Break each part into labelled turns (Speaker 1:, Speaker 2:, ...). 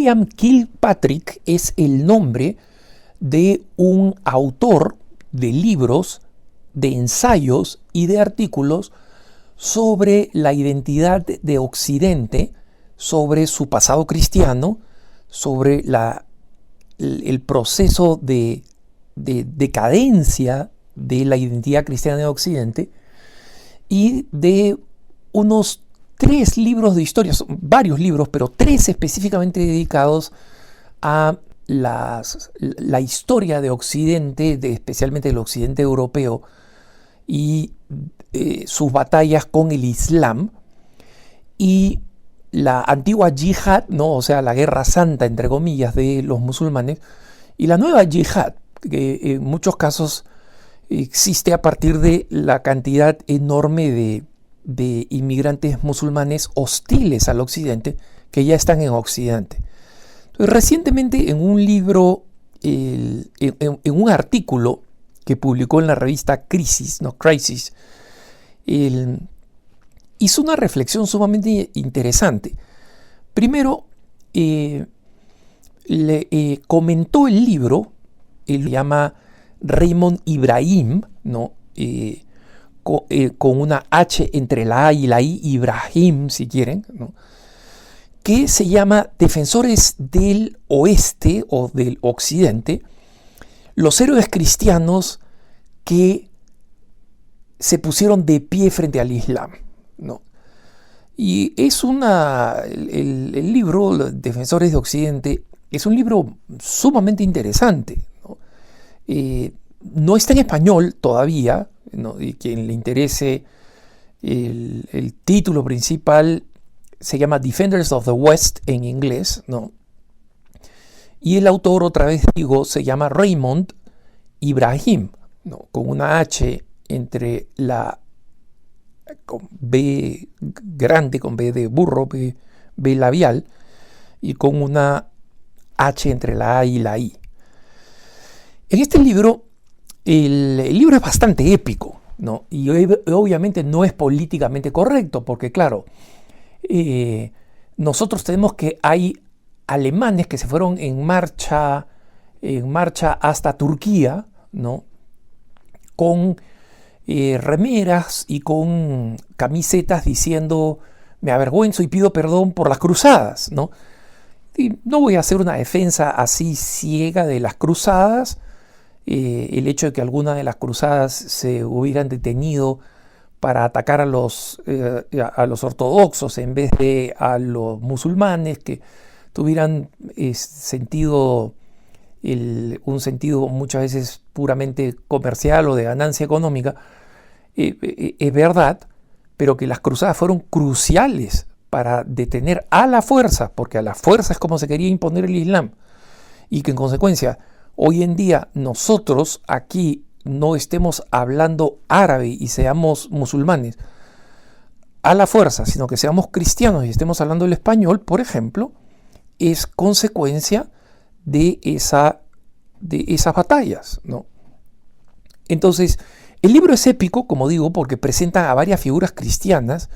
Speaker 1: William Kilpatrick es el nombre de un autor de libros, de ensayos y de artículos sobre la identidad de Occidente, sobre su pasado cristiano, sobre el proceso de decadencia de la identidad cristiana de Occidente, y de unos 3 libros de historia, son varios libros, pero 3 específicamente dedicados a la historia de Occidente, especialmente del Occidente europeo, y sus batallas con el Islam y la antigua yihad, ¿no? O sea, la guerra santa, entre comillas, de los musulmanes, y la nueva yihad, que en muchos casos existe a partir de la cantidad enorme de inmigrantes musulmanes hostiles al Occidente que ya están en Occidente. Entonces, recientemente en un libro, en un artículo que publicó en la revista Crisis, hizo una reflexión sumamente interesante. Primero, comentó el libro, él lo llama Raymond Ibrahim, ¿no? Con una H entre la A y la I, Ibrahim, si quieren, ¿no? Que se llama Defensores del Oeste o del Occidente, los héroes cristianos que se pusieron de pie frente al Islam, ¿no? Y es el libro, Defensores de Occidente, es un libro sumamente interesante, ¿no? No está en español todavía, ¿no? Y quien le interese, el título principal se llama Defenders of the West en inglés, ¿no? Y el autor, otra vez digo, se llama Raymond Ibrahim, ¿no? Con una H entre con B grande, con B de burro, B labial, y con una H entre la A y la I. En este libro, el libro es bastante épico, ¿no? Y obviamente no es políticamente correcto, porque claro, nosotros tenemos que hay alemanes que se fueron en marcha hasta Turquía, ¿no? Con remeras y con camisetas diciendo me avergüenzo y pido perdón por las cruzadas, ¿no? Y no voy a hacer una defensa así ciega de las cruzadas. El hecho de que algunas de las cruzadas se hubieran detenido para atacar a los ortodoxos en vez de a los musulmanes, que tuvieran un sentido muchas veces puramente comercial o de ganancia económica, es verdad, pero que las cruzadas fueron cruciales para detener a la fuerza, porque a la fuerza es como se quería imponer el Islam, y que en consecuencia hoy en día nosotros aquí no estemos hablando árabe y seamos musulmanes a la fuerza, sino que seamos cristianos y estemos hablando el español, por ejemplo, es consecuencia de esas batallas, ¿no? Entonces, el libro es épico, como digo, porque presenta a varias figuras cristianas,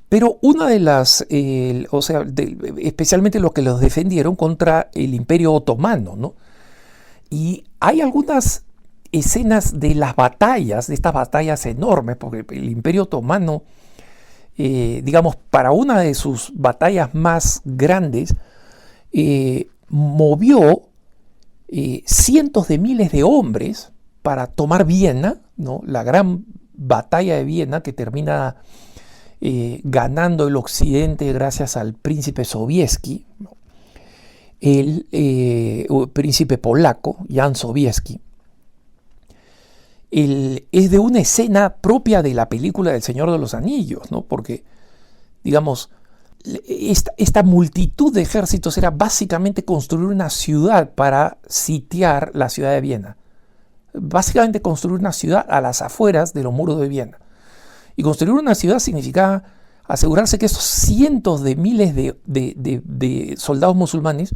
Speaker 1: pero una de las, especialmente los que los defendieron contra el Imperio Otomano, ¿no? Y hay algunas escenas de las batallas, de estas batallas enormes, porque el Imperio Otomano, digamos, para una de sus batallas más grandes, movió cientos de miles de hombres para tomar Viena, ¿no? La gran batalla de Viena que termina ganando el Occidente gracias al príncipe Sobieski, ¿no? El príncipe polaco, Jan Sobieski. Es de una escena propia de la película del Señor de los Anillos, ¿no? Porque, digamos, esta multitud de ejércitos era básicamente construir una ciudad para sitiar la ciudad de Viena. Básicamente construir una ciudad a las afueras de los muros de Viena. Y construir una ciudad significaba asegurarse que esos cientos de miles de soldados musulmanes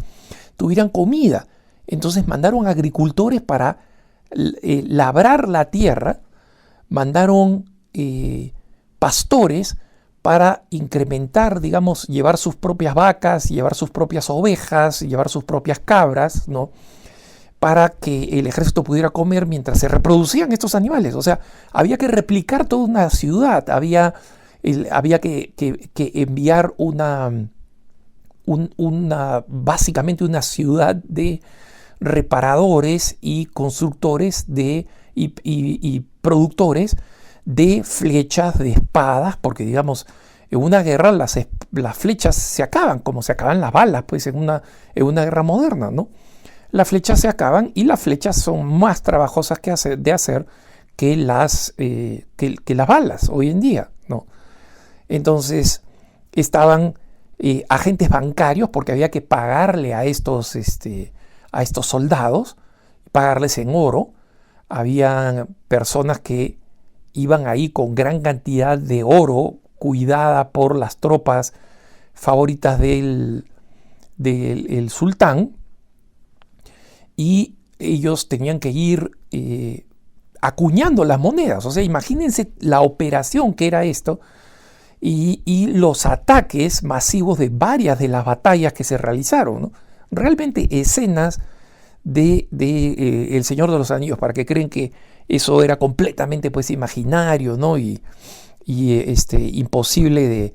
Speaker 1: tuvieran comida. Entonces mandaron agricultores para labrar la tierra, mandaron pastores para incrementar, digamos, llevar sus propias vacas, llevar sus propias ovejas, llevar sus propias cabras, ¿no? Para que el ejército pudiera comer mientras se reproducían estos animales. O sea, había que replicar toda una ciudad, había que enviar básicamente una ciudad de reparadores y constructores y productores de flechas, de espadas, porque digamos, en una guerra las flechas se acaban, como se acaban las balas, pues en una guerra moderna, ¿no? Las flechas se acaban y las flechas son más trabajosas de hacer que las balas hoy en día, ¿no? Entonces estaban agentes bancarios, porque había que pagarle a estos soldados, pagarles en oro. Había personas que iban ahí con gran cantidad de oro, cuidada por las tropas favoritas del sultán, y ellos tenían que ir acuñando las monedas. O sea, imagínense la operación que era esto, y los ataques masivos de varias de las batallas que se realizaron, ¿no? Realmente escenas de El Señor de los Anillos, para que creen que eso era completamente, pues, imaginario, ¿no? Y imposible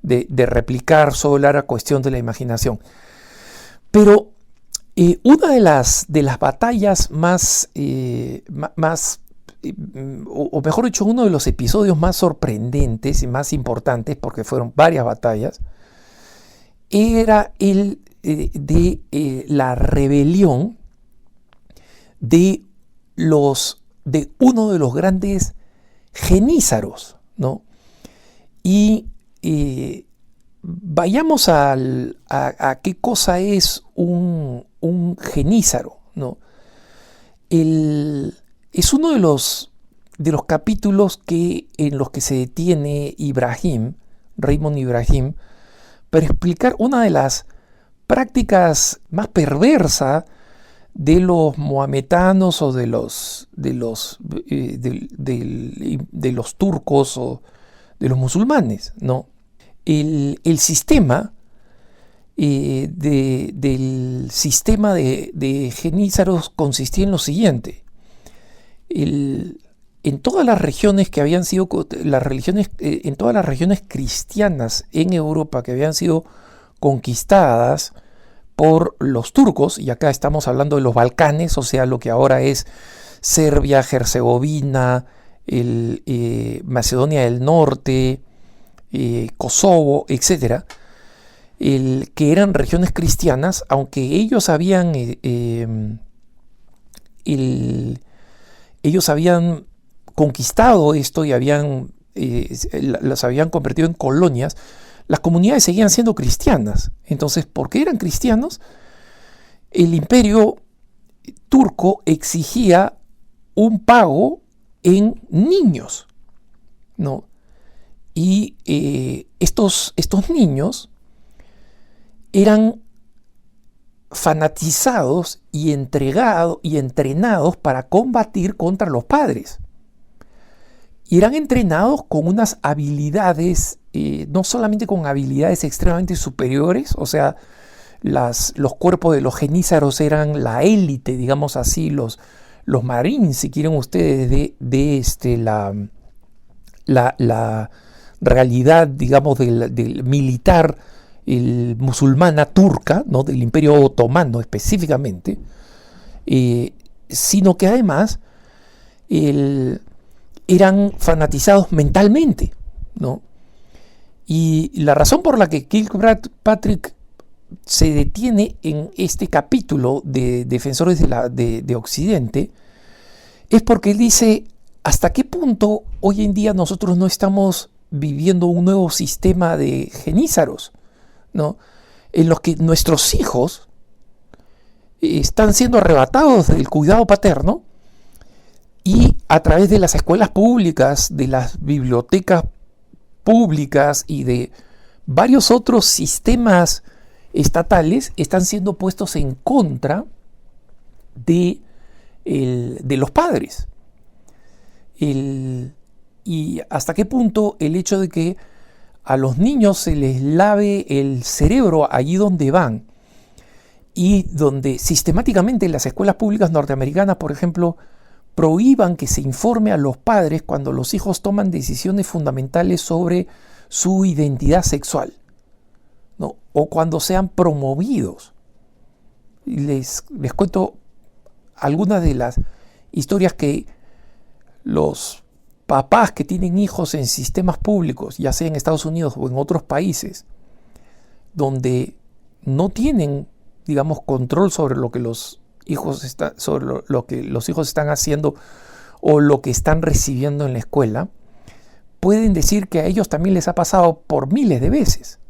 Speaker 1: de replicar, solo era cuestión de la imaginación. Pero una de las batallas o mejor dicho, uno de los episodios más sorprendentes y más importantes, porque fueron varias batallas, era el de la rebelión de uno de los grandes genízaros, ¿no? Y vayamos a qué cosa es un genízaro, ¿no? Es uno de los capítulos en los que se detiene Raymond Ibrahim, para explicar una de las prácticas más perversas de los mohametanos o de los turcos o de los musulmanes, ¿no? El sistema del sistema de genízaros consistía en lo siguiente. En todas las regiones que habían sido en todas las regiones cristianas en Europa que habían sido conquistadas por los turcos, y acá estamos hablando de los Balcanes, o sea, lo que ahora es Serbia, Herzegovina, Macedonia del Norte, Kosovo, etc., que eran regiones cristianas, aunque ellos habían conquistado esto y las habían convertido en colonias. Las comunidades seguían siendo cristianas. Entonces, ¿por qué eran cristianos? El imperio turco exigía un pago en niños, ¿no? Y estos niños eran fanatizados y entrenados para combatir contra los padres. Y eran entrenados con unas habilidades, no solamente con habilidades extremadamente superiores, o sea, los cuerpos de los genízaros eran la élite, digamos así, los marines, si quieren ustedes, de la realidad, digamos, del militar musulmana turca, ¿no? Del Imperio Otomano específicamente, sino que además eran fanatizados mentalmente, ¿no? Y la razón por la que Kilpatrick se detiene en este capítulo de Defensores de Occidente es porque él dice: ¿hasta qué punto hoy en día nosotros no estamos viviendo un nuevo sistema de genízaros, ¿no? En los que nuestros hijos están siendo arrebatados del cuidado paterno y a través de las escuelas públicas, de las bibliotecas públicas y de varios otros sistemas estatales están siendo puestos en contra de los padres? Y hasta qué punto el hecho de que a los niños se les lave el cerebro allí donde van, y donde sistemáticamente las escuelas públicas norteamericanas, por ejemplo, prohíban que se informe a los padres cuando los hijos toman decisiones fundamentales sobre su identidad sexual, ¿no? O cuando sean promovidos. Les cuento algunas de las historias que los papás que tienen hijos en sistemas públicos, ya sea en Estados Unidos o en otros países, donde no tienen, digamos, control sobre lo que los hijos lo que los hijos están haciendo o lo que están recibiendo en la escuela, pueden decir que a ellos también les ha pasado por miles de veces.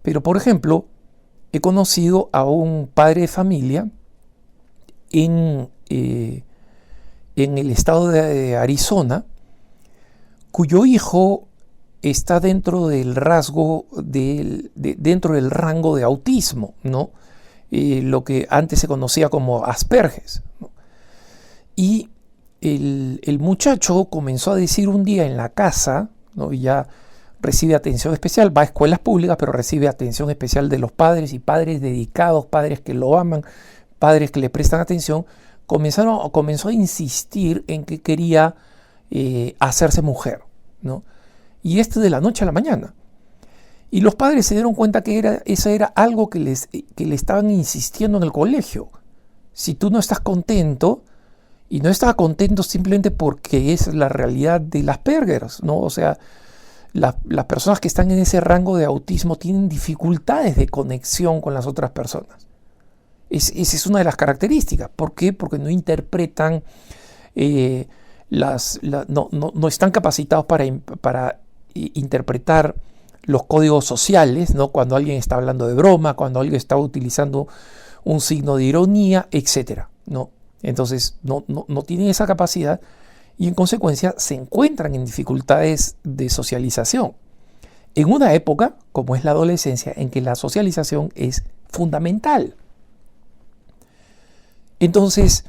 Speaker 1: Pero, por ejemplo, he conocido a un padre de familia en el estado de Arizona, cuyo hijo está dentro del dentro del rango de autismo, ¿no? Lo que antes se conocía como Asperger, ¿no? Y el muchacho comenzó a decir un día en la casa, ¿no? Y ya recibe atención especial, va a escuelas públicas, pero recibe atención especial de los padres, y padres dedicados, padres que lo aman, padres que le prestan atención. Comenzó a insistir en que quería hacerse mujer, ¿no? Y esto de la noche a la mañana. Y los padres se dieron cuenta que eso era algo que le estaban insistiendo en el colegio. Si tú no estás contento, y no estaba contento simplemente porque es la realidad de las Asperger, ¿no? O sea, las personas que están en ese rango de autismo tienen dificultades de conexión con las otras personas. Esa es una de las características. ¿Por qué? Porque no interpretan, no están capacitados para interpretar los códigos sociales, ¿no? Cuando alguien está hablando de broma, cuando alguien está utilizando un signo de ironía, etc., ¿no? Entonces no tienen esa capacidad, y en consecuencia se encuentran en dificultades de socialización. En una época, como es la adolescencia, en que la socialización es fundamental. Entonces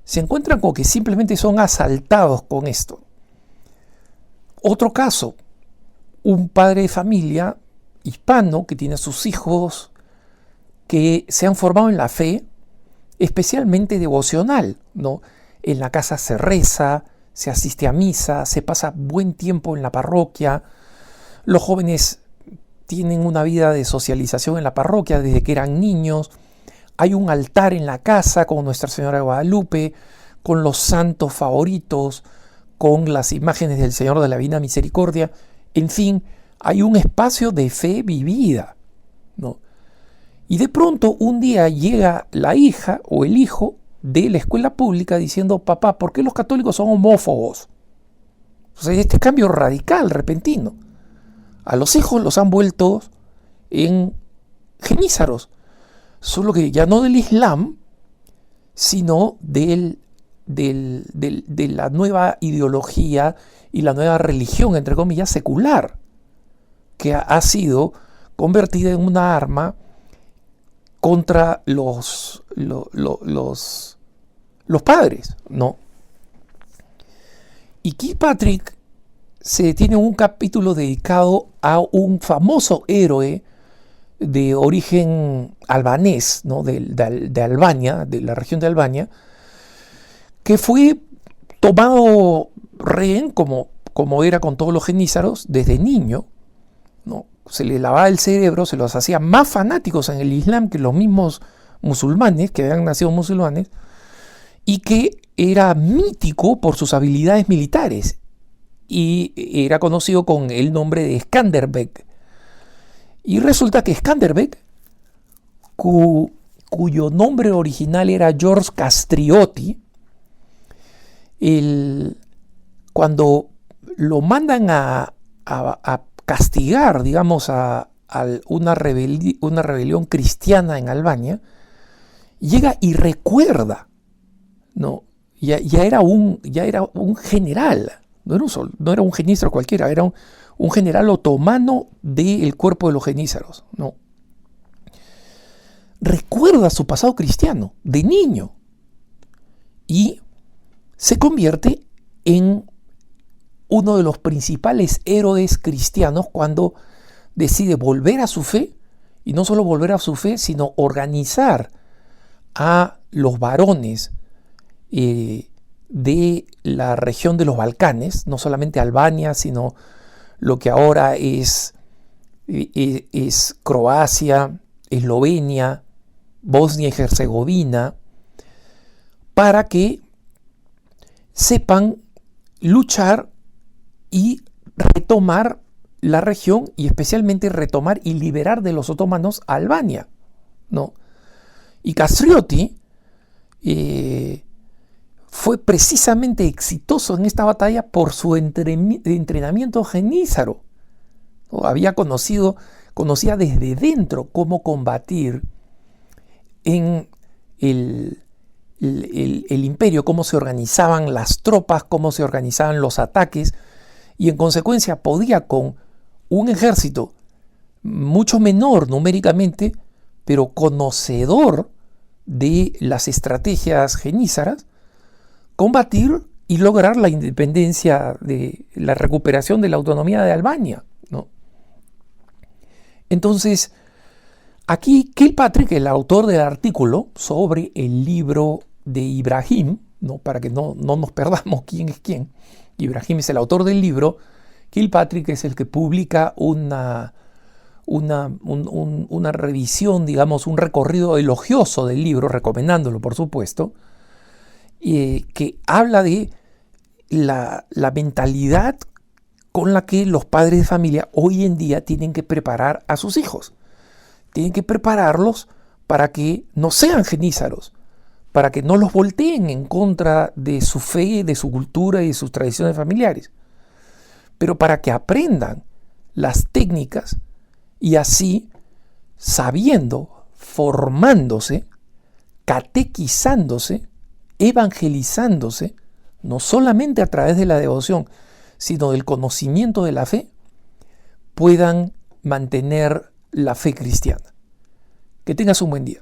Speaker 1: se encuentran con que simplemente son asaltados con esto. Otro caso, un padre de familia hispano que tiene a sus hijos que se han formado en la fe, especialmente devocional, ¿no? En la casa se reza, se asiste a misa, se pasa buen tiempo en la parroquia. Los jóvenes tienen una vida de socialización en la parroquia desde que eran niños. Hay un altar en la casa con Nuestra Señora de Guadalupe, con los santos favoritos, con las imágenes del Señor de la Divina Misericordia. En fin, hay un espacio de fe vivida, ¿no? Y de pronto un día llega la hija o el hijo de la escuela pública diciendo: papá, ¿por qué los católicos son homófobos? O sea, este cambio radical, repentino. A los hijos los han vuelto en genízaros, solo que ya no del Islam, sino de la nueva ideología y la nueva religión, entre comillas, secular, que ha sido convertida en una arma contra los padres, ¿no? Y Kilpatrick se detiene en un capítulo dedicado a un famoso héroe de origen albanés, ¿no? de Albania, de la región de Albania, que fue tomado rehén, como era con todos los genízaros, desde niño, ¿no? Se le lavaba el cerebro, se los hacía más fanáticos en el Islam que los mismos musulmanes, que habían nacido musulmanes, y que era mítico por sus habilidades militares, y era conocido con el nombre de Skanderbeg. Y resulta que Skanderbeg, cuyo nombre original era George Castriotti, cuando lo mandan a castigar, digamos, a una rebelión cristiana en Albania, llega y recuerda, ¿no? Ya era un general, no era un genízaro cualquiera, era un general otomano del cuerpo de los genízaros, ¿no? Recuerda su pasado cristiano de niño y se convierte en uno de los principales héroes cristianos cuando decide volver a su fe, y no solo volver a su fe, sino organizar a los varones de la región de los Balcanes, no solamente Albania, sino lo que ahora es Croacia, Eslovenia, Bosnia y Herzegovina, para que sepan luchar y retomar la región, y especialmente retomar y liberar de los otomanos a Albania, ¿no? Y Kastrioti fue precisamente exitoso en esta batalla por su entrenamiento genízaro, ¿no? Conocía desde dentro cómo combatir en el imperio, cómo se organizaban las tropas, cómo se organizaban los ataques, y en consecuencia podía, con un ejército mucho menor numéricamente, pero conocedor de las estrategias genízaras, combatir y lograr la independencia, de la recuperación de la autonomía de Albania, ¿no? Entonces, aquí Kilpatrick, el autor del artículo sobre el libro de Ibrahim, ¿no? Para que no nos perdamos quién es quién, Ibrahim es el autor del libro, Kilpatrick es el que publica una revisión, digamos, un recorrido elogioso del libro, recomendándolo por supuesto, que habla de la mentalidad con la que los padres de familia hoy en día tienen que preparar a sus hijos. Tienen que prepararlos para que no sean genízaros, para que no los volteen en contra de su fe, de su cultura y de sus tradiciones familiares, pero para que aprendan las técnicas y así, sabiendo, formándose, catequizándose, evangelizándose, no solamente a través de la devoción, sino del conocimiento de la fe, puedan mantener la fe cristiana. Que tengas un buen día.